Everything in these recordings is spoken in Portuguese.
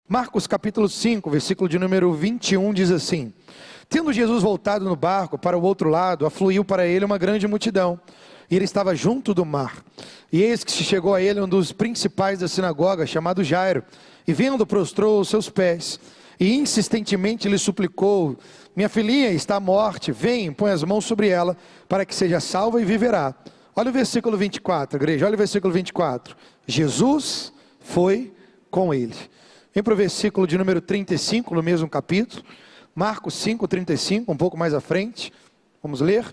Marcos capítulo 5, versículo de número 21 diz assim: Tendo Jesus voltado no barco para o outro lado, afluiu para ele uma grande multidão, e ele estava junto do mar. E eis que se chegou a ele um dos principais da sinagoga, chamado Jairo, e vendo, prostrou aos seus pés, e insistentemente lhe suplicou: Minha filhinha está à morte, vem, põe as mãos sobre ela, para que seja salva e viverá. Olha o versículo 24, igreja, olha o versículo 24. Jesus foi com ele. Vem para o versículo de número 35, no mesmo capítulo, Marcos 5, 35, um pouco mais à frente, vamos ler.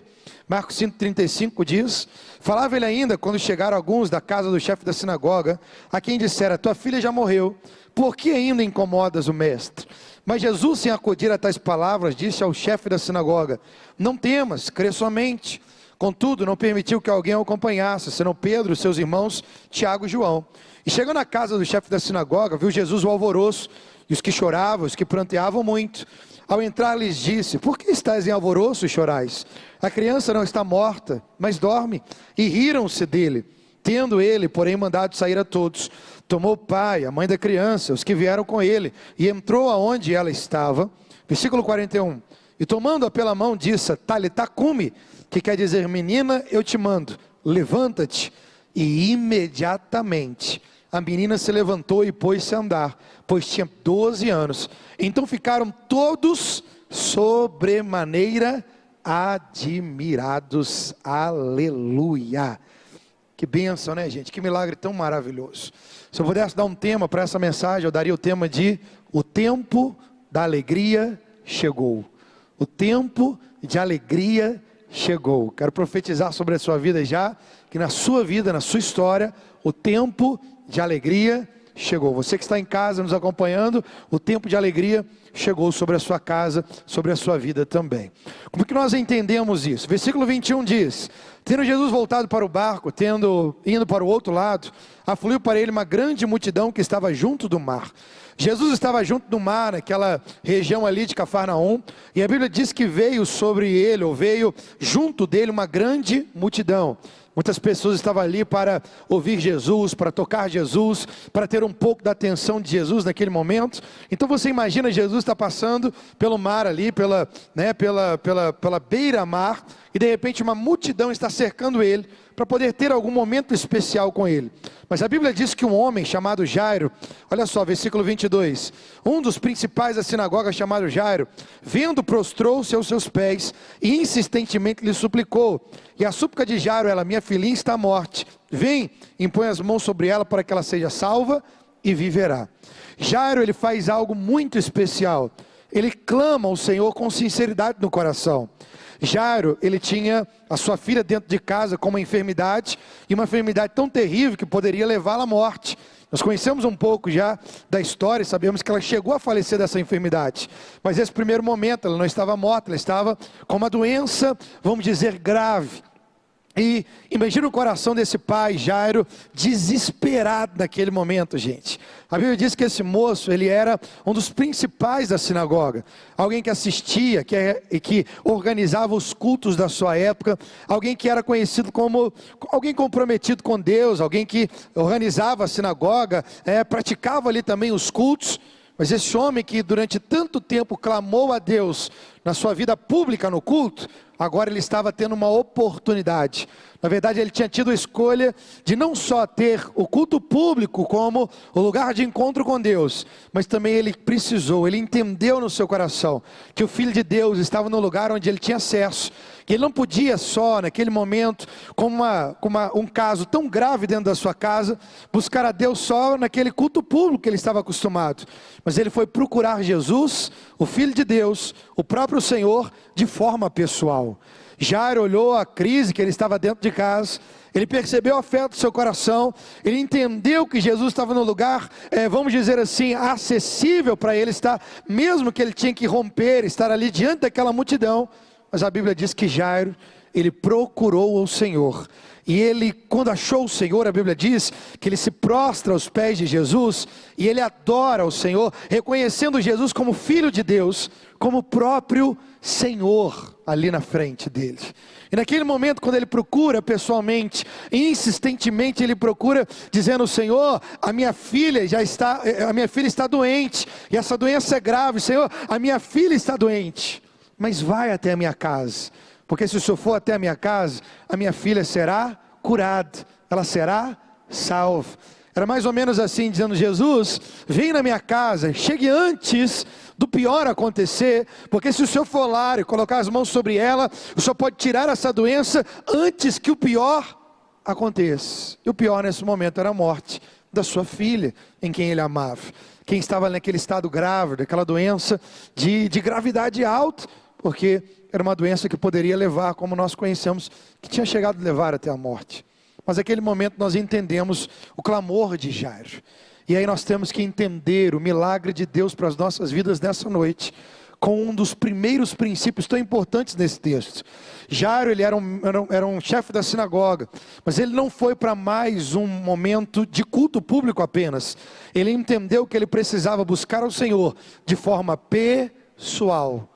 Marcos 5, 35 diz: Falava ele ainda quando chegaram alguns da casa do chefe da sinagoga, a quem dissera: Tua filha já morreu, por que ainda incomodas o mestre? Mas Jesus, sem acudir a tais palavras, disse ao chefe da sinagoga: Não temas, crê somente. Contudo, não permitiu que alguém o acompanhasse, senão Pedro, seus irmãos, Tiago e João. E chegando à casa do chefe da sinagoga, viu Jesus o alvoroço, e os que choravam, os que pranteavam muito. Ao entrar, lhes disse: Por que estáis em alvoroço e chorais? A criança não está morta, mas dorme. E riram-se dele. Tendo ele, porém, mandado sair a todos, tomou o pai, a mãe da criança, os que vieram com ele, e entrou aonde ela estava. Versículo 41. E tomando-a pela mão, disse: Talitá cumi, que quer dizer: menina, eu te mando, levanta-te. E imediatamente a menina se levantou e pôs-se a andar, pois tinha 12 anos. Então ficaram todos sobremaneira admirados. Aleluia! Que bênção, né, gente? Que milagre tão maravilhoso. Se eu pudesse dar um tema para essa mensagem, eu daria o tema de: o tempo da alegria chegou. O tempo de alegria chegou. Quero profetizar sobre a sua vida já, que na sua vida, na sua história, o tempo de alegria chegou. Você que está em casa nos acompanhando, o tempo de alegria chegou sobre a sua casa, sobre a sua vida também. Como que nós entendemos isso? Versículo 21 diz: Tendo Jesus voltado para o barco, indo para o outro lado, afluiu para ele uma grande multidão que estava junto do mar. Jesus estava junto do mar, naquela região ali de Cafarnaum, e a Bíblia diz que veio sobre ele, ou veio junto dele, uma grande multidão. Muitas pessoas estavam ali para ouvir Jesus, para tocar Jesus, para ter um pouco da atenção de Jesus naquele momento. Então você imagina, Jesus está passando pelo mar ali, pela beira-mar, e de repente uma multidão está cercando ele, para poder ter algum momento especial com ele. Mas a Bíblia diz que um homem chamado Jairo, olha só, versículo 22, um dos principais da sinagoga chamado Jairo, vendo, prostrou-se aos seus pés, e insistentemente lhe suplicou. E a súplica de Jairo era: minha filhinha está à morte, vem, impõe as mãos sobre ela para que ela seja salva e viverá. Jairo, ele faz algo muito especial, ele clama ao Senhor com sinceridade no coração. Jairo, ele tinha a sua filha dentro de casa com uma enfermidade, e uma enfermidade tão terrível que poderia levá-la à morte. Nós conhecemos um pouco já da história e sabemos que ela chegou a falecer dessa enfermidade. Mas nesse primeiro momento ela não estava morta, ela estava com uma doença, vamos dizer, grave. E imagina o coração desse pai, Jairo, desesperado naquele momento, gente. A Bíblia diz que esse moço, ele era um dos principais da sinagoga. Alguém que assistia, que organizava os cultos da sua época. Alguém que era conhecido como alguém comprometido com Deus. Alguém que organizava a sinagoga, praticava ali também os cultos. Mas esse homem que durante tanto tempo clamou a Deus na sua vida pública no culto, agora ele estava tendo uma oportunidade. Na verdade, ele tinha tido a escolha de não só ter o culto público como o lugar de encontro com Deus, mas também ele entendeu no seu coração que o Filho de Deus estava no lugar onde ele tinha acesso, que ele não podia só naquele momento, com um caso tão grave dentro da sua casa, buscar a Deus só naquele culto público que ele estava acostumado, mas ele foi procurar Jesus, o Filho de Deus, o próprio Senhor, de forma pessoal. Jairo olhou a crise que ele estava dentro de casa, ele percebeu a fé do seu coração, ele entendeu que Jesus estava no lugar, vamos dizer assim, acessível para ele estar, mesmo que ele tinha que romper, estar ali diante daquela multidão. Mas a Bíblia diz que Jairo, ele procurou o Senhor, E ele, quando achou o Senhor, a Bíblia diz que ele se prostra aos pés de Jesus e ele adora o Senhor, reconhecendo Jesus como Filho de Deus, como o próprio Senhor ali na frente dele. E naquele momento, quando ele procura pessoalmente, insistentemente ele procura, dizendo: Senhor, a minha filha está doente, e essa doença é grave. Senhor, a minha filha está doente, mas vai até a minha casa, porque se o Senhor for até a minha casa, a minha filha será curada, ela será salva. Era mais ou menos assim, dizendo: Jesus, vem na minha casa, chegue antes do pior acontecer, porque se o Senhor for lá e colocar as mãos sobre ela, o Senhor pode tirar essa doença antes que o pior aconteça. E o pior nesse momento era a morte da sua filha, em quem ele amava, quem estava naquele estado grave, aquela doença de gravidade alta, porque era uma doença que poderia levar, como nós conhecemos, que tinha chegado a levar até a morte. Mas naquele momento nós entendemos o clamor de Jairo. E aí nós temos que entender o milagre de Deus para as nossas vidas nessa noite, com um dos primeiros princípios tão importantes nesse texto. Jairo, ele era um chefe da sinagoga, mas ele não foi para mais um momento de culto público apenas. Ele entendeu que ele precisava buscar ao Senhor de forma pessoal.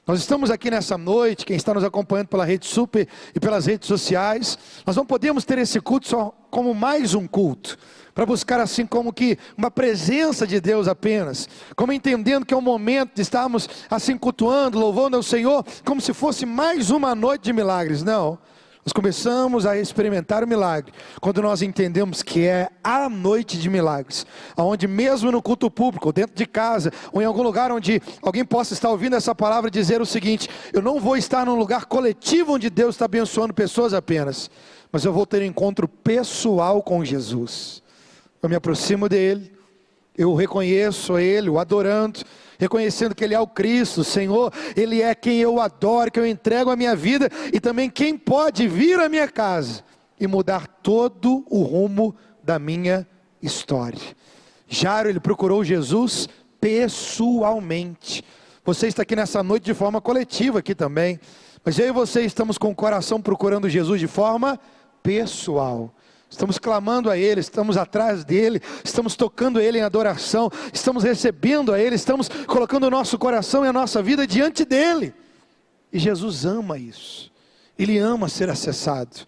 Nós estamos aqui nessa noite, quem está nos acompanhando pela Rede Super e pelas redes sociais, nós não podemos ter esse culto só como mais um culto, para buscar assim como que uma presença de Deus apenas, como entendendo que é o momento de estarmos assim cultuando, louvando ao Senhor, como se fosse mais uma noite de milagres. Não, nós começamos a experimentar o milagre quando nós entendemos que é a noite de milagres, onde mesmo no culto público, dentro de casa, ou em algum lugar onde alguém possa estar ouvindo essa palavra, dizer o seguinte: eu não vou estar num lugar coletivo onde Deus está abençoando pessoas apenas, mas eu vou ter um encontro pessoal com Jesus. Eu me aproximo dele, eu reconheço ele, o adorando, reconhecendo que ele é o Cristo, o Senhor, ele é quem eu adoro, que eu entrego a minha vida, e também quem pode vir à minha casa e mudar todo o rumo da minha história. Jairo, ele procurou Jesus pessoalmente. Você está aqui nessa noite de forma coletiva aqui também, mas eu e você estamos com o coração procurando Jesus de forma pessoal. Estamos clamando a Ele, estamos atrás dEle, estamos tocando Ele em adoração, estamos recebendo a Ele, estamos colocando o nosso coração e a nossa vida diante dEle. E Jesus ama isso, Ele ama ser acessado,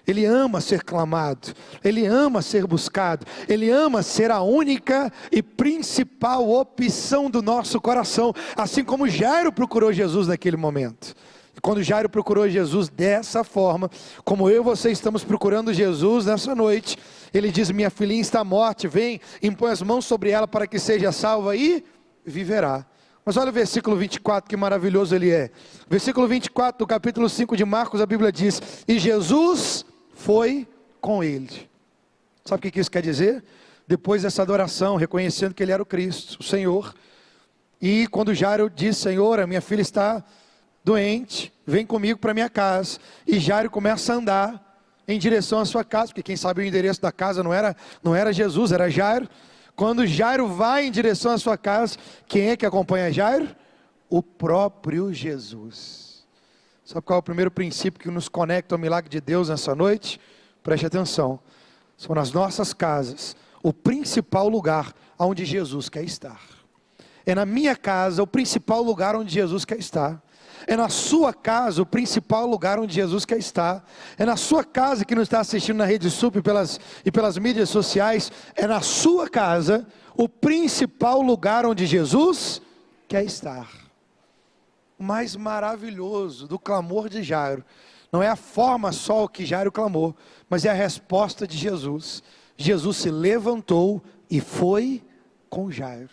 Ele ama ser clamado, Ele ama ser buscado, Ele ama ser a única e principal opção do nosso coração, assim como Jairo procurou Jesus naquele momento. E quando Jairo procurou Jesus dessa forma, como eu e você estamos procurando Jesus nessa noite, ele diz: minha filhinha está morta, vem, impõe as mãos sobre ela para que seja salva e viverá. Mas olha o versículo 24, que maravilhoso ele é. Versículo 24 do capítulo 5 de Marcos, a Bíblia diz: e Jesus foi com ele. Sabe o que isso quer dizer? Depois dessa adoração, reconhecendo que ele era o Cristo, o Senhor, e quando Jairo disse: Senhor, a minha filha está doente, vem comigo para minha casa, e Jairo começa a andar em direção à sua casa, porque quem sabe o endereço da casa não era Jesus, era Jairo. Quando Jairo vai em direção à sua casa, quem é que acompanha Jairo? O próprio Jesus. Sabe qual é o primeiro princípio que nos conecta ao milagre de Deus nessa noite? Preste atenção, são nas nossas casas o principal lugar onde Jesus quer estar. É na minha casa o principal lugar onde Jesus quer estar. É na sua casa o principal lugar onde Jesus quer estar. É na sua casa, que nos está assistindo na Rede Sup e pelas mídias sociais. É na sua casa o principal lugar onde Jesus quer estar. O mais maravilhoso do clamor de Jairo não é a forma só que Jairo clamou, mas é a resposta de Jesus. Jesus se levantou e foi com Jairo.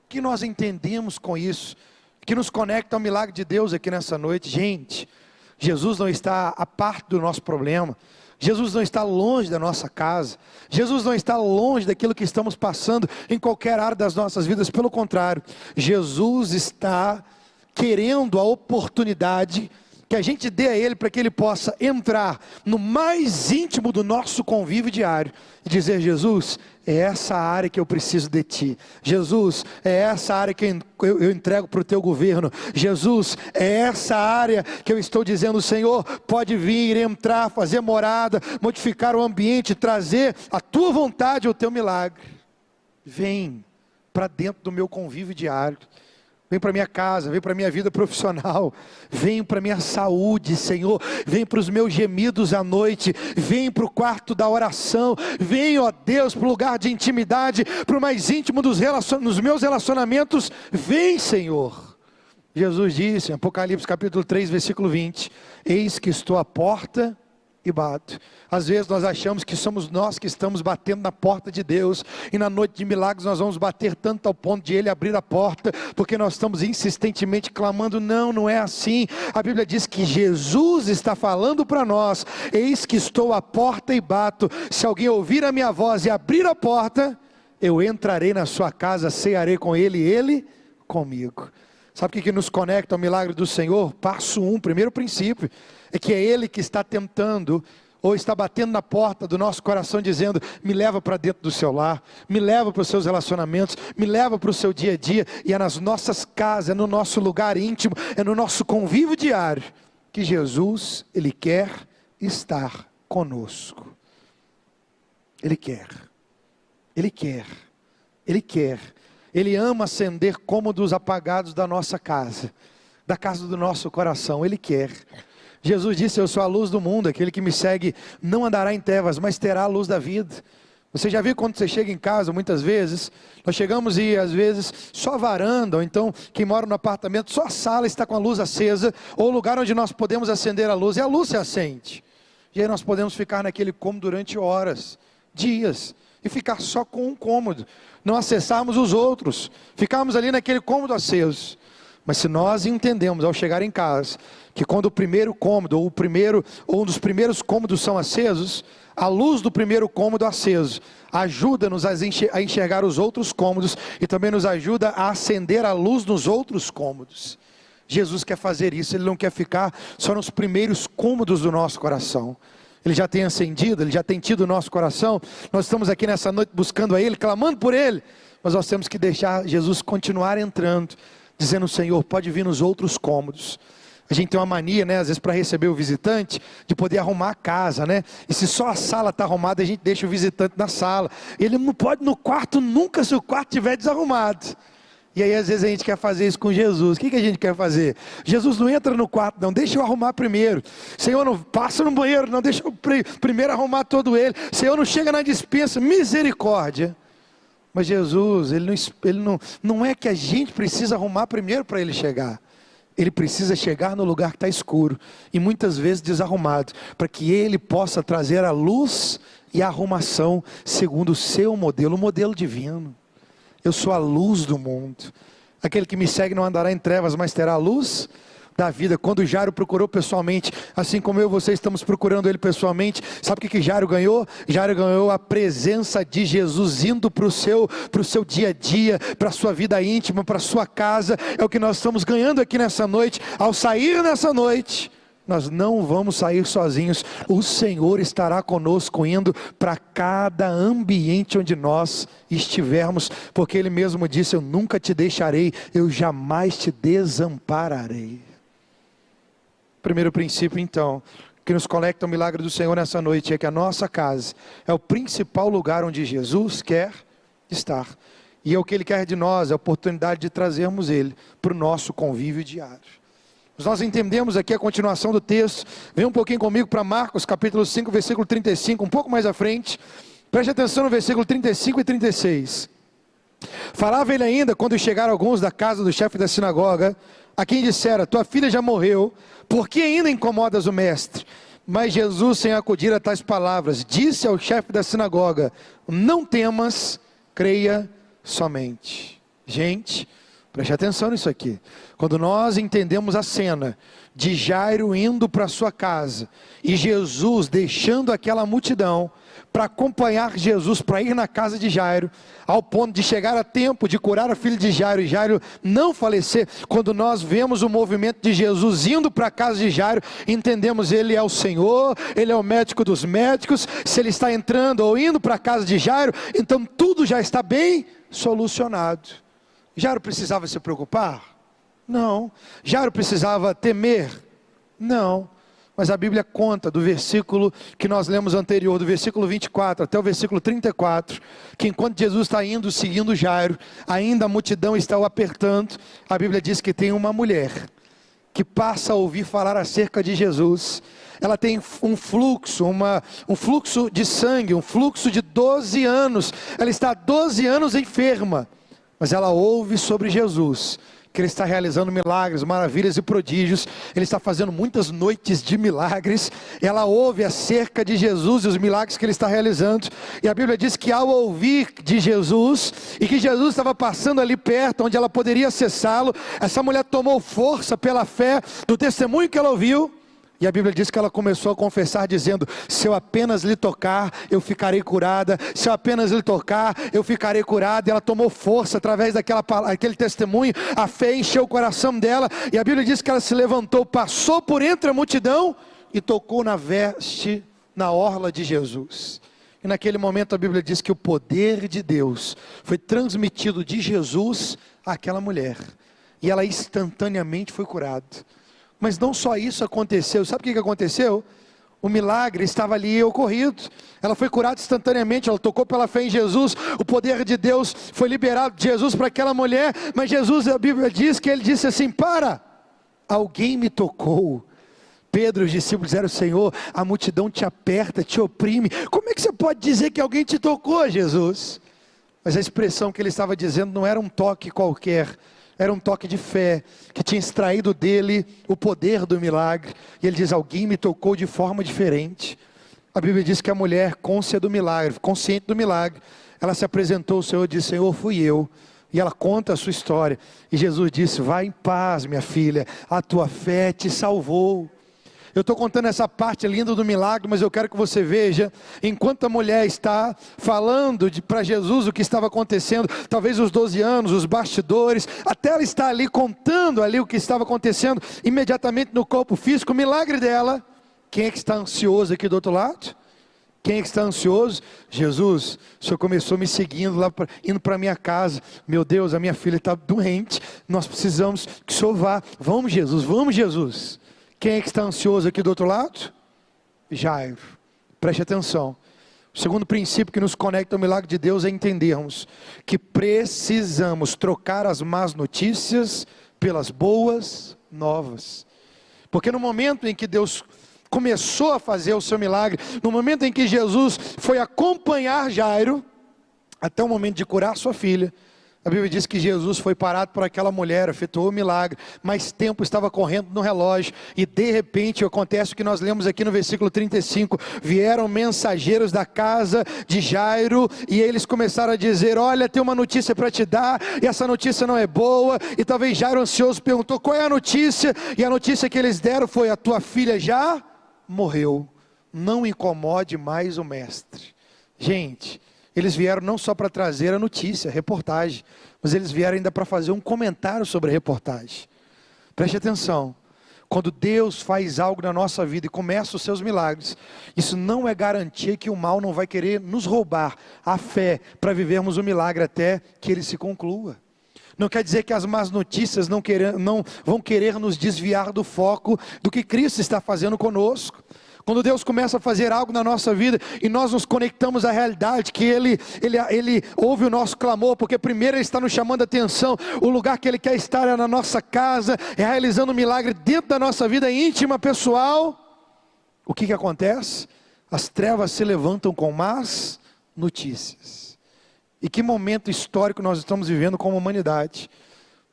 O que nós entendemos com isso? Que nos conecta ao milagre de Deus aqui nessa noite? Gente, Jesus não está a parte do nosso problema, Jesus não está longe da nossa casa, Jesus não está longe daquilo que estamos passando em qualquer área das nossas vidas. Pelo contrário, Jesus está querendo a oportunidade que a gente dê a Ele para que Ele possa entrar no mais íntimo do nosso convívio diário e dizer: Jesus, é essa área que eu preciso de Ti. Jesus, é essa área que eu entrego para o Teu governo. Jesus, é essa área que eu estou dizendo: Senhor, pode vir, entrar, fazer morada, modificar o ambiente, trazer a Tua vontade, o Teu milagre. Vem para dentro do meu convívio diário. Vem para minha casa, vem para minha vida profissional, vem para minha saúde, Senhor, vem para os meus gemidos à noite, vem para o quarto da oração, vem, ó Deus, para o lugar de intimidade, para o mais íntimo dos meus relacionamentos, vem, Senhor. Jesus disse em Apocalipse capítulo 3, versículo 20, eis que estou à porta e bato. Às vezes nós achamos que somos nós que estamos batendo na porta de Deus, e na noite de milagres nós vamos bater tanto ao ponto de Ele abrir a porta, porque nós estamos insistentemente clamando. Não, não é assim. A Bíblia diz que Jesus está falando para nós: eis que estou à porta e bato, se alguém ouvir a minha voz e abrir a porta, eu entrarei na sua casa, cearei com ele e ele comigo. Sabe o que nos conecta ao milagre do Senhor? Passo 1, primeiro princípio, é que é Ele que está tentando, ou está batendo na porta do nosso coração, dizendo: me leva para dentro do seu lar, me leva para os seus relacionamentos, me leva para o seu dia a dia. E é nas nossas casas, é no nosso lugar íntimo, é no nosso convívio diário, que Jesus, Ele quer estar conosco. Ele quer, Ele quer, Ele quer. Ele ama acender cômodos apagados da nossa casa, da casa do nosso coração. Ele quer. Jesus disse: eu sou a luz do mundo, aquele que me segue não andará em trevas, mas terá a luz da vida. Você já viu quando você chega em casa, muitas vezes, nós chegamos e às vezes só a varanda, ou então quem mora no apartamento, só a sala está com a luz acesa, ou o lugar onde nós podemos acender a luz, e a luz se acende. E aí nós podemos ficar naquele cômodo durante horas, dias, e ficar só com um cômodo, não acessarmos os outros, ficarmos ali naquele cômodo aceso. Mas se nós entendemos ao chegar em casa, que quando o primeiro cômodo, ou um dos primeiros cômodos são acesos, a luz do primeiro cômodo aceso ajuda-nos a enxergar os outros cômodos, e também nos ajuda a acender a luz nos outros cômodos. Jesus quer fazer isso. Ele não quer ficar só nos primeiros cômodos do nosso coração. Ele já tem acendido, Ele já tem tido o nosso coração. Nós estamos aqui nessa noite buscando a Ele, clamando por Ele, mas nós temos que deixar Jesus continuar entrando, dizendo: Senhor, pode vir nos outros cômodos. A gente tem uma mania, né, às vezes para receber o visitante, de poder arrumar a casa, né? E se só a sala está arrumada, a gente deixa o visitante na sala. Ele não pode no quarto nunca, se o quarto estiver desarrumado. E aí às vezes a gente quer fazer isso com Jesus. O que a gente quer fazer? Jesus não entra no quarto, não, deixa eu arrumar primeiro. Senhor, não passa no banheiro, não, deixa eu primeiro arrumar todo ele. Senhor, não chega na despensa, misericórdia. Mas Jesus, não é que a gente precisa arrumar primeiro para Ele chegar. Ele precisa chegar no lugar que está escuro, e muitas vezes desarrumado, para que Ele possa trazer a luz e a arrumação segundo o seu modelo, o modelo divino. Eu sou a luz do mundo. Aquele que me segue não andará em trevas, mas terá a luz da vida. Quando Jairo procurou pessoalmente, assim como eu e você estamos procurando ele pessoalmente, sabe o que Jairo ganhou? Jairo ganhou a presença de Jesus indo para o seu dia a dia, para a sua vida íntima, para a sua casa. É o que nós estamos ganhando aqui nessa noite. Ao sair nessa noite, nós não vamos sair sozinhos. O Senhor estará conosco, indo para cada ambiente onde nós estivermos, porque Ele mesmo disse: eu nunca te deixarei, eu jamais te desampararei. Primeiro princípio, então, que nos conecta ao milagre do Senhor nessa noite, é que a nossa casa é o principal lugar onde Jesus quer estar, e é o que Ele quer de nós, é a oportunidade de trazermos Ele para o nosso convívio diário. Nós entendemos aqui a continuação do texto. Vem um pouquinho comigo para Marcos capítulo 5, versículo 35, um pouco mais à frente. Preste atenção no versículo 35 e 36. Falava ele ainda quando chegaram alguns da casa do chefe da sinagoga, a quem dissera: tua filha já morreu, por que ainda incomodas o mestre? Mas Jesus, sem acudir a tais palavras, disse ao chefe da sinagoga: não temas, creia somente. Gente, Preste atenção nisso aqui. Quando nós entendemos a cena de Jairo indo para sua casa e Jesus deixando aquela multidão para acompanhar Jesus, para ir na casa de Jairo, ao ponto de chegar a tempo de curar a filha de Jairo e Jairo não falecer. Quando nós vemos o movimento de Jesus indo para a casa de Jairo, entendemos: ele é o Senhor, ele é o médico dos médicos. Se ele está entrando ou indo para a casa de Jairo, então tudo já está bem solucionado. Jairo precisava se preocupar? Não. Jairo precisava temer? Não. Mas a Bíblia conta do versículo que nós lemos anterior, do versículo 24 até o versículo 34, que enquanto Jesus está indo, seguindo Jairo, ainda a multidão está o apertando. A Bíblia diz que tem uma mulher que passa a ouvir falar acerca de Jesus. Ela tem um fluxo de sangue, um fluxo de 12 anos. Ela está há 12 anos enferma. Mas ela ouve sobre Jesus, que ele está realizando milagres, maravilhas e prodígios. Ele está fazendo muitas noites de milagres. Ela ouve acerca de Jesus e os milagres que ele está realizando. E a Bíblia diz que ao ouvir de Jesus, e que Jesus estava passando ali perto, onde ela poderia acessá-lo, essa mulher tomou força pela fé do testemunho que ela ouviu. E a Bíblia diz que ela começou a confessar dizendo: se eu apenas lhe tocar, eu ficarei curada. Se eu apenas lhe tocar, eu ficarei curada. E ela tomou força através daquele testemunho. A fé encheu o coração dela. E a Bíblia diz que ela se levantou, passou por entre a multidão e tocou na veste, na orla de Jesus. E naquele momento a Bíblia diz que o poder de Deus foi transmitido de Jesus àquela mulher. E ela instantaneamente foi curada. Mas não só isso aconteceu. Sabe o que aconteceu? O milagre estava ali ocorrido. Ela foi curada instantaneamente. Ela tocou pela fé em Jesus. O poder de Deus foi liberado de Jesus para aquela mulher. Mas Jesus, a Bíblia diz que ele disse assim: para, alguém me tocou. Pedro e os discípulos disseram: Senhor, a multidão te aperta, te oprime. Como é que você pode dizer que alguém te tocou, Jesus? Mas a expressão que ele estava dizendo não era um toque qualquer. Era um toque de fé, que tinha extraído dele o poder do milagre. E ele diz: alguém me tocou de forma diferente. A Bíblia diz que a mulher, consciente do milagre, ela se apresentou ao Senhor e disse: Senhor, fui eu. E ela conta a sua história. E Jesus disse: vai em paz, minha filha, a tua fé te salvou. Eu estou contando essa parte linda do milagre, mas eu quero que você veja, enquanto a mulher está falando para Jesus o que estava acontecendo, talvez os 12 anos, os bastidores, até ela está ali contando ali o que estava acontecendo, imediatamente no corpo físico, o milagre dela. Quem é que está ansioso aqui do outro lado? Quem é que está ansioso? Jesus, o Senhor começou me seguindo, indo para a minha casa. Meu Deus, a minha filha está doente, nós precisamos que o Senhor vá. Vamos Jesus, vamos Jesus. Quem é que está ansioso aqui do outro lado? Jairo. Preste atenção. O segundo princípio que nos conecta ao milagre de Deus é entendermos que precisamos trocar as más notícias pelas boas novas. Porque no momento em que Deus começou a fazer o seu milagre, no momento em que Jesus foi acompanhar Jairo, até o momento de curar sua filha, a Bíblia diz que Jesus foi parado por aquela mulher, efetuou o milagre, mas tempo estava correndo no relógio, e de repente acontece o que nós lemos aqui no versículo 35, vieram mensageiros da casa de Jairo, e eles começaram a dizer: olha, tem uma notícia para te dar, e essa notícia não é boa. E talvez Jairo, ansioso, perguntou: qual é a notícia? E a notícia que eles deram foi: a tua filha já morreu, não incomode mais o mestre. Gente, eles vieram não só para trazer a notícia, a reportagem, mas eles vieram ainda para fazer um comentário sobre a reportagem. Preste atenção, quando Deus faz algo na nossa vida e começa os seus milagres, isso não é garantia que o mal não vai querer nos roubar a fé para vivermos o milagre até que ele se conclua. Não quer dizer que as más notícias não vão querer nos desviar do foco do que Cristo está fazendo conosco. Quando Deus começa a fazer algo na nossa vida e nós nos conectamos à realidade que Ele ouve o nosso clamor, porque primeiro Ele está nos chamando a atenção, o lugar que Ele quer estar é na nossa casa, é realizando um milagre dentro da nossa vida íntima, pessoal. O que acontece? As trevas se levantam com más notícias. E que momento histórico nós estamos vivendo como humanidade,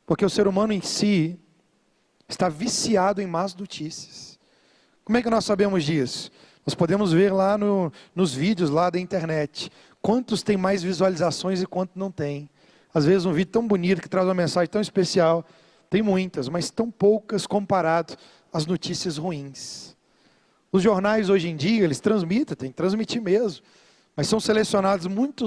porque o ser humano em si está viciado em más notícias. Como é que nós sabemos disso? Nós podemos ver lá nos vídeos lá da internet, quantos tem mais visualizações e quantos não tem. Às vezes um vídeo tão bonito, que traz uma mensagem tão especial, tem muitas, mas tão poucas comparado às notícias ruins. Os jornais hoje em dia, eles transmitem, tem que transmitir mesmo, mas são selecionados muito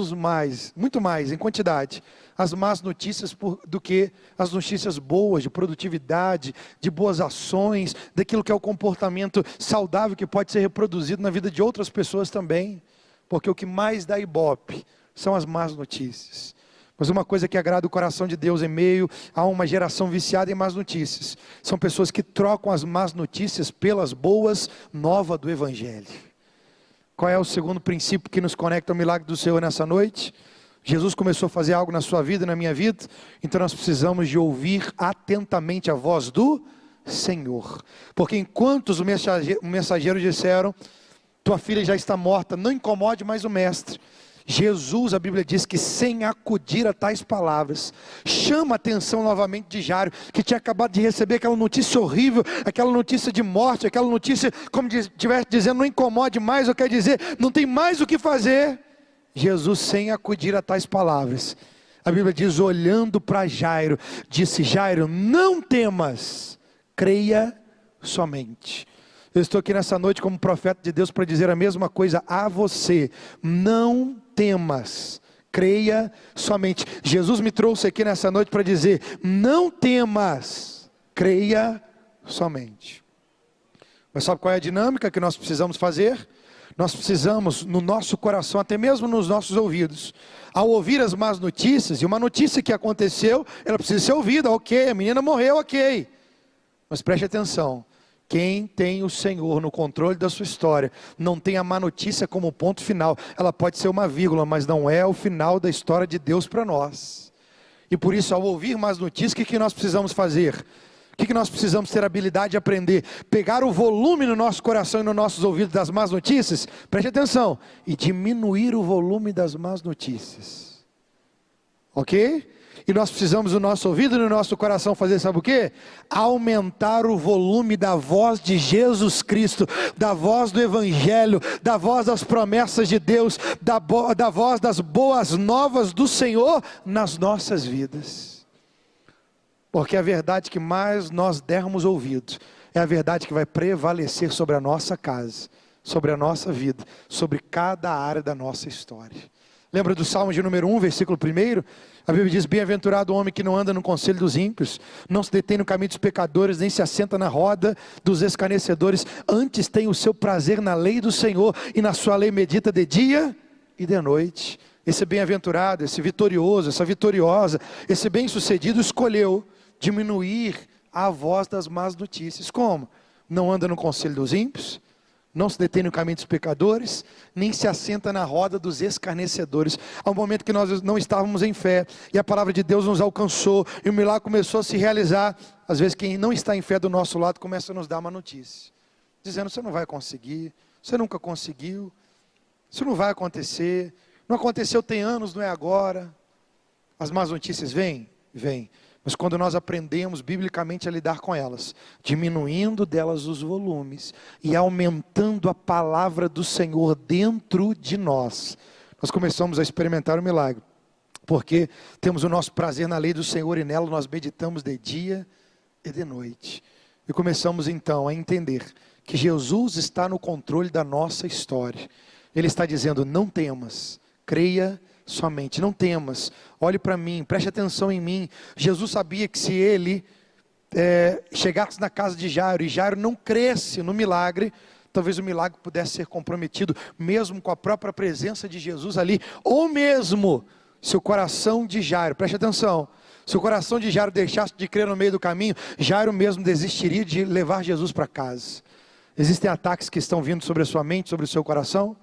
mais em quantidade, as más notícias do que as notícias boas, de produtividade, de boas ações, daquilo que é o comportamento saudável que pode ser reproduzido na vida de outras pessoas também, porque o que mais dá ibope são as más notícias. Mas uma coisa que agrada o coração de Deus em meio a uma geração viciada em más notícias, são pessoas que trocam as más notícias pelas boas novas do Evangelho. Qual é o segundo princípio que nos conecta ao milagre do Senhor nessa noite? Jesus começou a fazer algo na sua vida e na minha vida, então nós precisamos de ouvir atentamente a voz do Senhor. Porque enquanto os mensageiros disseram, tua filha já está morta, não incomode mais o mestre. Jesus, a Bíblia diz que sem acudir a tais palavras, chama a atenção novamente de Jairo, que tinha acabado de receber aquela notícia horrível, aquela notícia de morte, aquela notícia como se estivesse dizendo, não incomode mais, ou quer dizer, não tem mais o que fazer. Jesus, sem acudir a tais palavras, a Bíblia diz, olhando para Jairo, disse, Jairo, não temas, creia somente. Eu estou aqui nessa noite como profeta de Deus para dizer a mesma coisa a você, não temas, creia somente. Jesus me trouxe aqui nessa noite para dizer, não temas, creia somente. Mas sabe qual é a dinâmica que nós precisamos fazer? Nós precisamos no nosso coração, até mesmo nos nossos ouvidos, ao ouvir as más notícias, e uma notícia que aconteceu, ela precisa ser ouvida, ok, a menina morreu, ok, mas preste atenção, quem tem o Senhor no controle da sua história, não tem a má notícia como ponto final, ela pode ser uma vírgula, mas não é o final da história de Deus para nós. E por isso, ao ouvir más notícias, o que nós precisamos fazer? O que nós precisamos ter habilidade de aprender? Pegar o volume no nosso coração e nos nossos ouvidos das más notícias, preste atenção, e diminuir o volume das más notícias, ok? E nós precisamos no nosso ouvido e no nosso coração fazer, sabe o quê? Aumentar o volume da voz de Jesus Cristo, da voz do Evangelho, da voz das promessas de Deus, da voz das boas novas do Senhor nas nossas vidas. Porque a verdade que mais nós dermos ouvido, é a verdade que vai prevalecer sobre a nossa casa, sobre a nossa vida, sobre cada área da nossa história. Lembra do Salmo de número 1, versículo 1? A Bíblia diz, bem-aventurado o homem que não anda no conselho dos ímpios, não se detém no caminho dos pecadores, nem se assenta na roda dos escarnecedores, antes tem o seu prazer na lei do Senhor, e na sua lei medita de dia e de noite. Esse bem-aventurado, esse vitorioso, essa vitoriosa, esse bem-sucedido escolheu diminuir a voz das más notícias. Como? Não anda no conselho dos ímpios, não se detém no caminho dos pecadores, nem se assenta na roda dos escarnecedores. Há um momento que nós não estávamos em fé, e a palavra de Deus nos alcançou, e o milagre começou a se realizar. Às vezes quem não está em fé do nosso lado, começa a nos dar uma notícia, dizendo, você não vai conseguir, você nunca conseguiu, isso não vai acontecer, não aconteceu tem anos, não é agora. As más notícias vêm, mas quando nós aprendemos biblicamente a lidar com elas, diminuindo delas os volumes e aumentando a palavra do Senhor dentro de nós, nós começamos a experimentar o milagre, porque temos o nosso prazer na lei do Senhor e nela nós meditamos de dia e de noite. E começamos então a entender que Jesus está no controle da nossa história. Ele está dizendo, não temas, creia somente, não temas, olhe para mim, preste atenção em mim. Jesus sabia que se ele chegasse na casa de Jairo, e Jairo não cresce no milagre, talvez o milagre pudesse ser comprometido, mesmo com a própria presença de Jesus ali, ou mesmo, se o coração de Jairo, preste atenção, se o coração de Jairo deixasse de crer no meio do caminho, Jairo mesmo desistiria de levar Jesus para casa. Existem ataques que estão vindo sobre a sua mente, sobre o seu coração,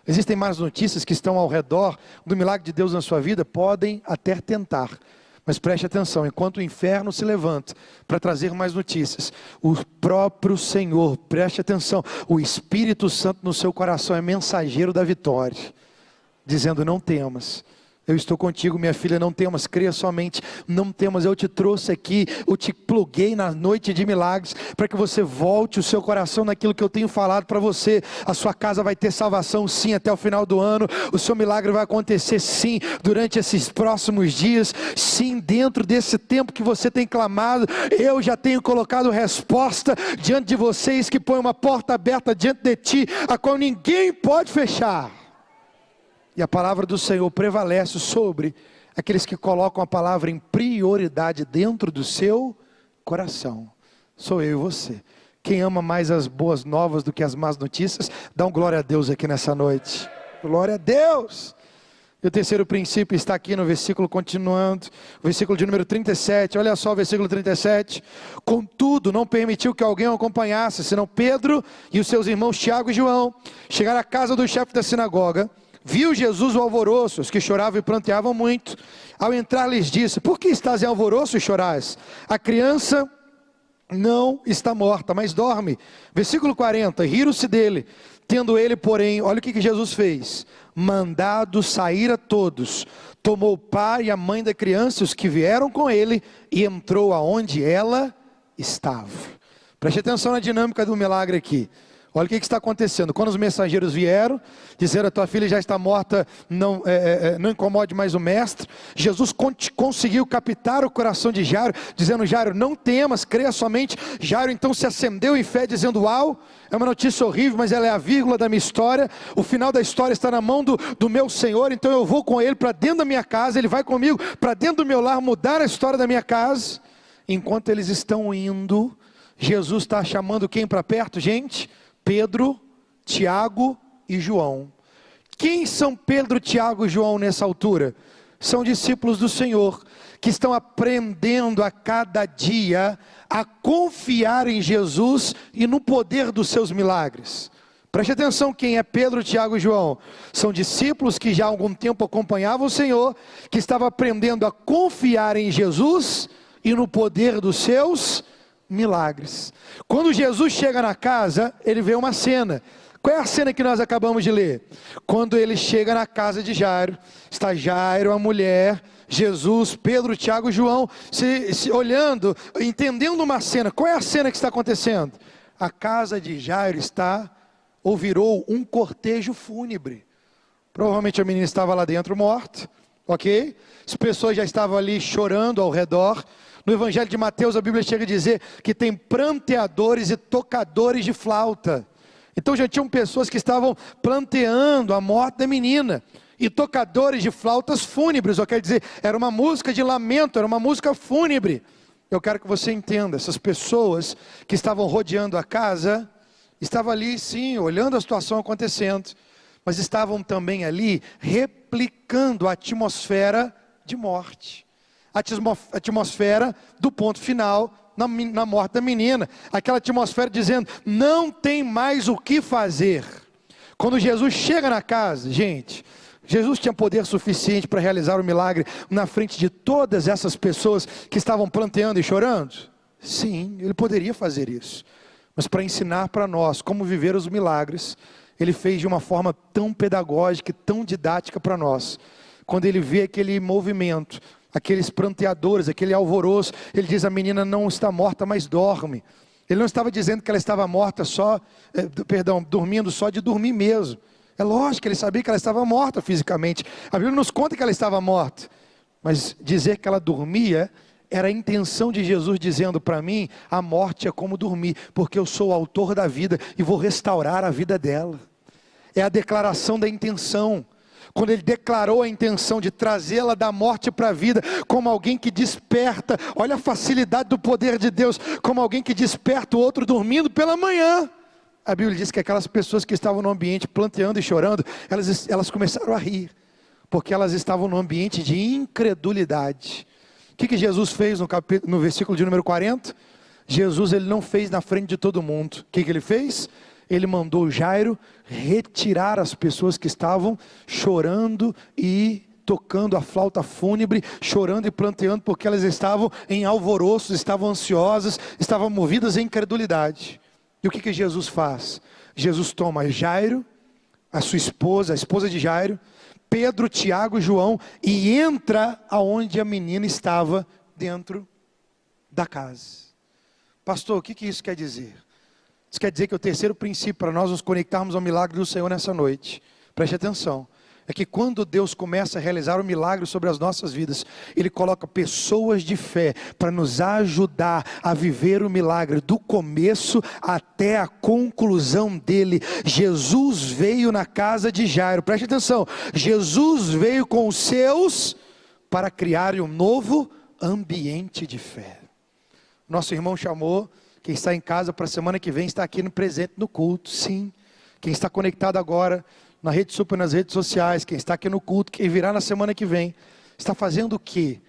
existem mais notícias que estão ao redor do milagre de Deus na sua vida, podem até tentar, mas preste atenção, enquanto o inferno se levanta para trazer mais notícias, o próprio Senhor, preste atenção, o Espírito Santo no seu coração é mensageiro da vitória, dizendo, não temas, Eu estou contigo, minha filha, não temas, creia somente, não temas. Eu te trouxe aqui, eu te pluguei na noite de milagres, para que você volte o seu coração naquilo que eu tenho falado para você. A sua casa vai ter salvação sim até o final do ano, o seu milagre vai acontecer sim, durante esses próximos dias, sim, dentro desse tempo que você tem clamado, eu já tenho colocado resposta diante de vocês, que põe uma porta aberta diante de ti, a qual ninguém pode fechar. E a palavra do Senhor prevalece sobre aqueles que colocam a palavra em prioridade dentro do seu coração. Sou eu e você. Quem ama mais as boas novas do que as más notícias, dá um glória a Deus aqui nessa noite. Glória a Deus! E o terceiro princípio está aqui no versículo continuando, o versículo de número 37, olha só o versículo 37. Contudo, não permitiu que alguém o acompanhasse, senão Pedro e os seus irmãos Tiago e João. Chegaram à casa do chefe da sinagoga, viu Jesus o alvoroço, os que choravam e pranteavam muito. Ao entrar lhes disse: por que estás em alvoroço e chorais? A criança não está morta, mas dorme. Versículo 40, riram-se dele. Tendo ele, porém, olha o que Jesus fez: mandado sair a todos, tomou o pai e a mãe da criança, os que vieram com ele, e entrou aonde ela estava. Preste atenção na dinâmica do milagre aqui. Olha o que está acontecendo. Quando os mensageiros vieram, disseram: a tua filha já está morta, não incomode mais o mestre. Jesus conseguiu captar o coração de Jairo, dizendo: Jairo, não temas, creia somente. Jairo então se acendeu em fé, dizendo: uau, é uma notícia horrível, mas ela é a vírgula da minha história. O final da história está na mão do meu Senhor, então eu vou com ele para dentro da minha casa, ele vai comigo para dentro do meu lar, mudar a história da minha casa. Enquanto eles estão indo, Jesus está chamando quem para perto, gente? Pedro, Tiago e João. Quem são Pedro, Tiago e João nessa altura? São discípulos do Senhor, que estão aprendendo a cada dia a confiar em Jesus e no poder dos seus milagres. Preste atenção quem é Pedro, Tiago e João. São discípulos que já há algum tempo acompanhavam o Senhor, que estavam aprendendo a confiar em Jesus e no poder dos seus milagres. Quando Jesus chega na casa, ele vê uma cena. Qual é a cena que nós acabamos de ler? Quando ele chega na casa de Jairo, está Jairo, a mulher, Jesus, Pedro, Tiago e João, se olhando, entendendo uma cena. Qual é a cena que está acontecendo? A casa de Jairo está, ou virou, um cortejo fúnebre. Provavelmente a menina estava lá dentro morta, ok? As pessoas já estavam ali chorando ao redor. No Evangelho de Mateus, a Bíblia chega a dizer que tem pranteadores e tocadores de flauta. Então já tinham pessoas que estavam planteando a morte da menina. E tocadores de flautas fúnebres, ou quer dizer, era uma música de lamento, era uma música fúnebre. Eu quero que você entenda, essas pessoas que estavam rodeando a casa, estavam ali sim, olhando a situação acontecendo, mas estavam também ali replicando a atmosfera de morte. A atmosfera do ponto final na morte da menina, aquela atmosfera dizendo: não tem mais o que fazer. Quando Jesus chega na casa, gente, Jesus tinha poder suficiente para realizar o milagre na frente de todas essas pessoas que estavam planteando e chorando? Sim, ele poderia fazer isso, mas para ensinar para nós como viver os milagres, ele fez de uma forma tão pedagógica e tão didática para nós. Quando ele vê aquele movimento, aqueles pranteadores, aquele alvoroço, ele diz: a menina não está morta, mas dorme. Ele não estava dizendo que ela estava morta dormindo só de dormir mesmo. É lógico que ele sabia que ela estava morta fisicamente. A Bíblia nos conta que ela estava morta. Mas dizer que ela dormia era a intenção de Jesus dizendo para mim: a morte é como dormir, porque eu sou o autor da vida e vou restaurar a vida dela. É a declaração da intenção. Quando ele declarou a intenção de trazê-la da morte para a vida, como alguém que desperta, olha a facilidade do poder de Deus, como alguém que desperta o outro dormindo pela manhã. A Bíblia diz que aquelas pessoas que estavam no ambiente planteando e chorando, elas começaram a rir, porque elas estavam no ambiente de incredulidade. O que Jesus fez no versículo de número 40? Jesus, ele não fez na frente de todo mundo. O que ele fez? Ele mandou Jairo retirar as pessoas que estavam chorando e tocando a flauta fúnebre, chorando e planteando, porque elas estavam em alvoroço, estavam ansiosas, estavam movidas em incredulidade. E o que Jesus faz? Jesus toma Jairo, a sua esposa, a esposa de Jairo, Pedro, Tiago e João, e entra aonde a menina estava, dentro da casa. Pastor, o que isso quer dizer? Isso quer dizer que o terceiro princípio para nós nos conectarmos ao milagre do Senhor nessa noite, preste atenção, é que quando Deus começa a realizar o milagre sobre as nossas vidas, Ele coloca pessoas de fé para nos ajudar a viver o milagre do começo até a conclusão dele. Jesus veio na casa de Jairo, preste atenção, Jesus veio com os seus para criar um novo ambiente de fé. Nosso irmão chamou quem está em casa para a semana que vem estar aqui no presente no culto, sim. Quem está conectado agora na Rede Super, nas redes sociais, quem está aqui no culto, quem virá na semana que vem, está fazendo o quê?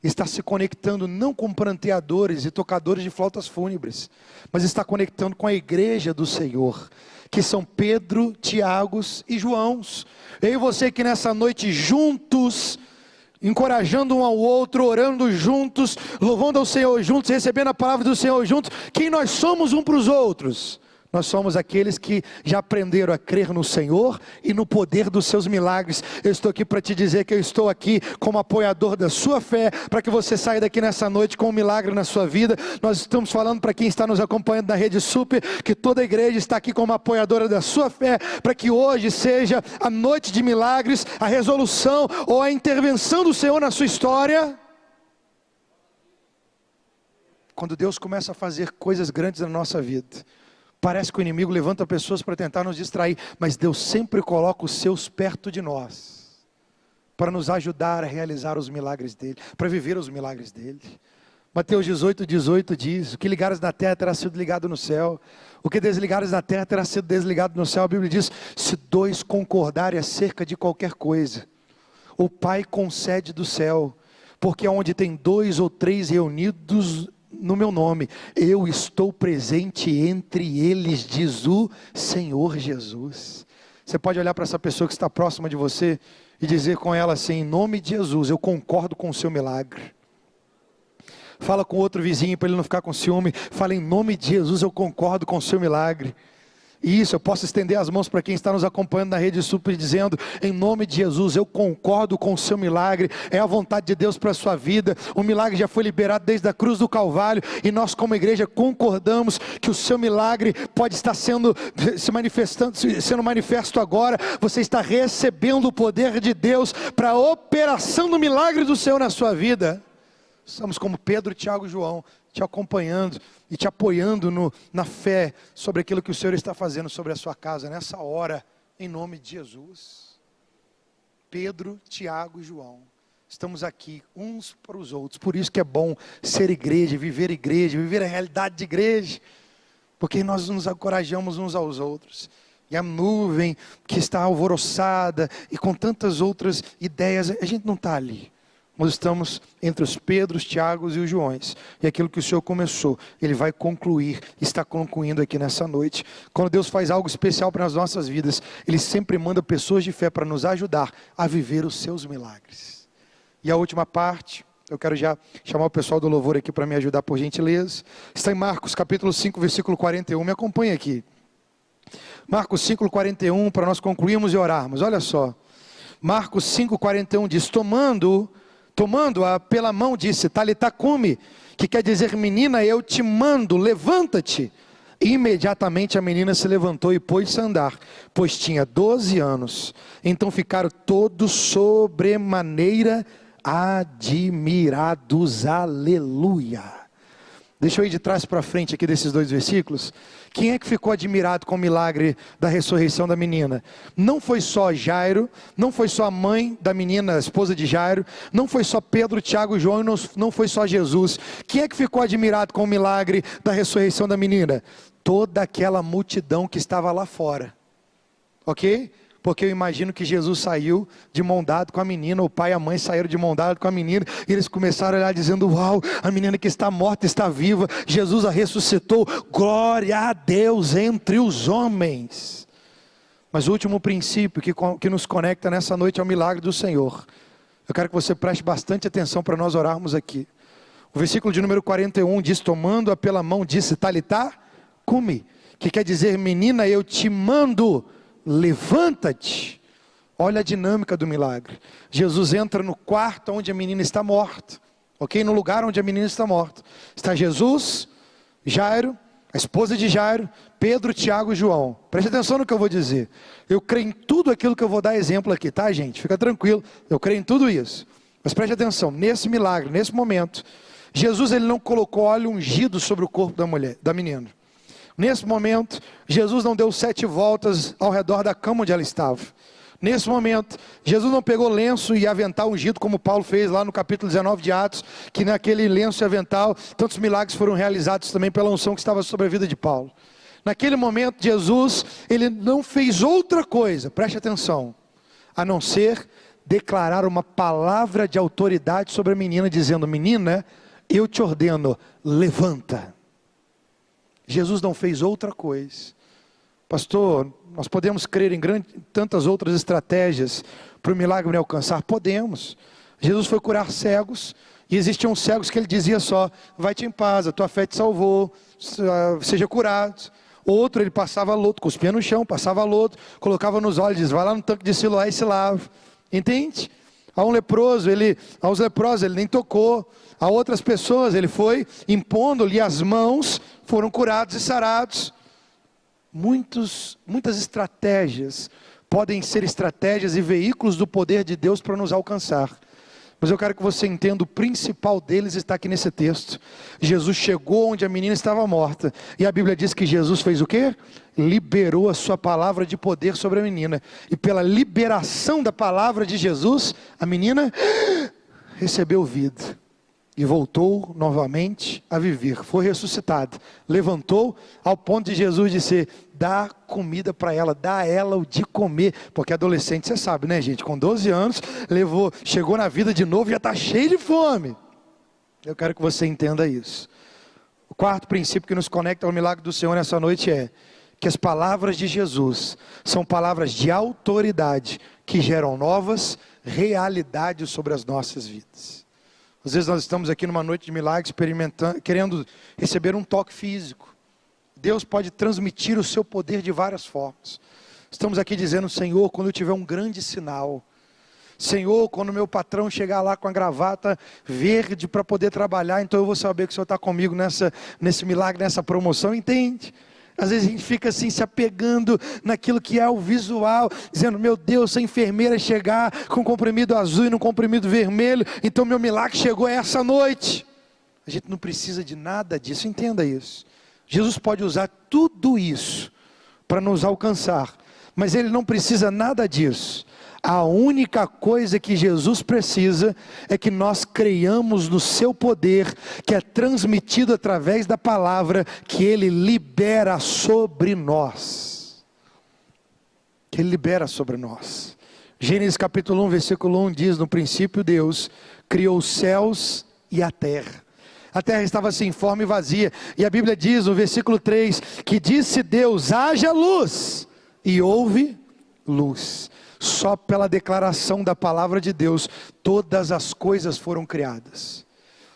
Está se conectando não com pranteadores e tocadores de flautas fúnebres, mas está conectando com a igreja do Senhor, que são Pedro, Tiago e Joãos. Eu e você aqui nessa noite juntos, encorajando um ao outro, orando juntos, louvando ao Senhor juntos, recebendo a palavra do Senhor juntos. Quem nós somos um para os outros? Nós somos aqueles que já aprenderam a crer no Senhor e no poder dos seus milagres. Eu estou aqui para te dizer que eu estou aqui como apoiador da sua fé, para que você saia daqui nessa noite com um milagre na sua vida. Nós estamos falando para quem está nos acompanhando na Rede Super, que toda a igreja está aqui como apoiadora da sua fé, para que hoje seja a noite de milagres, a resolução ou a intervenção do Senhor na sua história. Quando Deus começa a fazer coisas grandes na nossa vida, parece que o inimigo levanta pessoas para tentar nos distrair, mas Deus sempre coloca os seus perto de nós, para nos ajudar a realizar os milagres dEle, para viver os milagres dEle. Mateus 18 diz, o que ligares na terra terá sido ligado no céu, o que desligares na terra terá sido desligado no céu. A Bíblia diz, se dois concordarem acerca de qualquer coisa, o Pai concede do céu, porque onde tem 2 ou 3 reunidos no meu nome, eu estou presente entre eles, diz o Senhor Jesus. Você pode olhar para essa pessoa que está próxima de você e dizer com ela assim, em nome de Jesus, eu concordo com o seu milagre. Fala com outro vizinho para ele não ficar com ciúme, fala em nome de Jesus, eu concordo com o seu milagre. Isso, eu posso estender as mãos para quem está nos acompanhando na Rede Super, dizendo, em nome de Jesus, eu concordo com o seu milagre, é a vontade de Deus para a sua vida, o milagre já foi liberado desde a cruz do Calvário, e nós como igreja concordamos que o seu milagre pode estar sendo manifesto agora. Você está recebendo o poder de Deus para a operação do milagre do Senhor na sua vida. Estamos como Pedro, Tiago e João, te acompanhando e te apoiando na fé sobre aquilo que o Senhor está fazendo sobre a sua casa nessa hora, em nome de Jesus. Pedro, Tiago e João, estamos aqui uns para os outros, por isso que é bom ser igreja, viver a realidade de igreja, porque nós nos encorajamos uns aos outros. E a nuvem que está alvoroçada e com tantas outras ideias, a gente não está ali. Nós estamos entre os Pedros, Tiagos e os Joões. E aquilo que o Senhor começou, Ele vai concluir, está concluindo aqui nessa noite. Quando Deus faz algo especial para as nossas vidas, Ele sempre manda pessoas de fé para nos ajudar a viver os seus milagres. E a última parte, eu quero já chamar o pessoal do louvor aqui para me ajudar por gentileza. Está em Marcos capítulo 5, versículo 41, me acompanha aqui. Marcos 5, 41, para nós concluirmos e orarmos, olha só. Marcos 5, 41 diz, tomando-a pela mão, disse, Talitá cumi, que quer dizer, menina, eu te mando, levanta-te. Imediatamente a menina se levantou e pôs-se a andar, pois tinha 12 anos. Então ficaram todos sobremaneira admirados, aleluia. Deixa eu ir de trás para frente aqui desses 2 versículos. Quem é que ficou admirado com o milagre da ressurreição da menina? Não foi só Jairo, não foi só a mãe da menina, a esposa de Jairo, não foi só Pedro, Tiago e João, não foi só Jesus. Quem é que ficou admirado com o milagre da ressurreição da menina? Toda aquela multidão que estava lá fora, ok? Porque eu imagino que Jesus saiu de mão dada com a menina, o pai e a mãe saíram de mão dada com a menina, e eles começaram a olhar dizendo, uau, a menina que está morta está viva, Jesus a ressuscitou, glória a Deus entre os homens. Mas o último princípio que nos conecta nessa noite ao milagre do Senhor, eu quero que você preste bastante atenção para nós orarmos aqui. O versículo de número 41 diz, tomando-a pela mão, disse, Talitá cumi, que quer dizer, menina, eu te mando, levanta-te. Olha a dinâmica do milagre. Jesus entra no quarto onde a menina está morta. Ok? No lugar onde a menina está morta. Está Jesus, Jairo, a esposa de Jairo, Pedro, Tiago e João. Preste atenção no que eu vou dizer. Eu creio em tudo aquilo que eu vou dar exemplo aqui, tá, gente? Fica tranquilo. Eu creio em tudo isso. Mas preste atenção. Nesse milagre, nesse momento, Jesus ele não colocou óleo ungido sobre o corpo da menina. Nesse momento, Jesus não deu 7 voltas ao redor da cama onde ela estava. Nesse momento, Jesus não pegou lenço e avental ungido, como Paulo fez lá no capítulo 19 de Atos, que naquele lenço e avental, tantos milagres foram realizados também pela unção que estava sobre a vida de Paulo. Naquele momento, Jesus, ele não fez outra coisa, preste atenção, a não ser declarar uma palavra de autoridade sobre a menina, dizendo: menina, eu te ordeno, levanta. Jesus não fez outra coisa. Pastor, nós podemos crer em tantas outras estratégias para o milagre me alcançar? Podemos. Jesus foi curar cegos, e existiam cegos que ele dizia só: vai-te em paz, a tua fé te salvou, seja curado. Outro, ele passava lodo, cuspia no chão, passava lodo, colocava nos olhos, diz: vai lá no tanque de Siloé e se lava. Entende? Aos leprosos ele nem tocou. A outras pessoas ele foi impondo-lhe as mãos, foram curados e sarados. Muitas estratégias podem ser estratégias e veículos do poder de Deus para nos alcançar. Mas eu quero que você entenda, o principal deles está aqui nesse texto. Jesus chegou onde a menina estava morta, e a Bíblia diz que Jesus fez o quê? Liberou a sua palavra de poder sobre a menina, e pela liberação da palavra de Jesus, a menina recebeu vida, e voltou novamente a viver, foi ressuscitada, levantou ao ponto de Jesus dizer: dá comida para ela, dá a ela o de comer, porque adolescente você sabe, né, gente, com 12 anos, chegou na vida de novo e já está cheio de fome. Eu quero que você entenda isso. O quarto princípio que nos conecta ao milagre do Senhor nessa noite é que as palavras de Jesus são palavras de autoridade, que geram novas realidades sobre as nossas vidas. Às vezes nós estamos aqui numa noite de milagre, experimentando, querendo receber um toque físico. Deus pode transmitir o seu poder de várias formas. Estamos aqui dizendo: Senhor, quando eu tiver um grande sinal, Senhor, quando meu patrão chegar lá com a gravata verde para poder trabalhar, então eu vou saber que o Senhor está comigo nesse milagre, nessa promoção. Entende? Às vezes a gente fica assim, se apegando naquilo que é o visual, dizendo: meu Deus, se a enfermeira chegar com um comprimido azul e um comprimido vermelho, então meu milagre chegou essa noite. A gente não precisa de nada disso, entenda isso. Jesus pode usar tudo isso para nos alcançar, mas Ele não precisa nada disso. A única coisa que Jesus precisa é que nós creiamos no seu poder, que é transmitido através da palavra que Ele libera sobre nós. Que Ele libera sobre nós. Gênesis capítulo 1, versículo 1 diz: no princípio Deus criou os céus e a terra. A terra estava sem forma e vazia, e a Bíblia diz no versículo 3, que disse Deus: haja luz, e houve luz. Só pela declaração da palavra de Deus, todas as coisas foram criadas.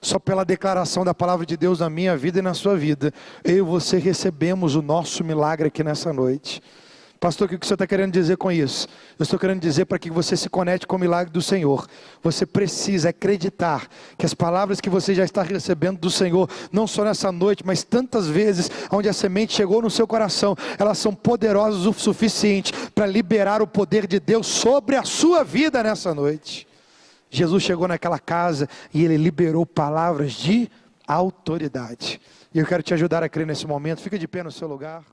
Só pela declaração da palavra de Deus na minha vida e na sua vida, eu e você recebemos o nosso milagre aqui nessa noite. Pastor, o que você está querendo dizer com isso? Eu estou querendo dizer para que você se conecte com o milagre do Senhor. Você precisa acreditar que as palavras que você já está recebendo do Senhor, não só nessa noite, mas tantas vezes onde a semente chegou no seu coração, elas são poderosas o suficiente para liberar o poder de Deus sobre a sua vida nessa noite. Jesus chegou naquela casa e Ele liberou palavras de autoridade. E eu quero te ajudar a crer nesse momento. Fica de pé no seu lugar.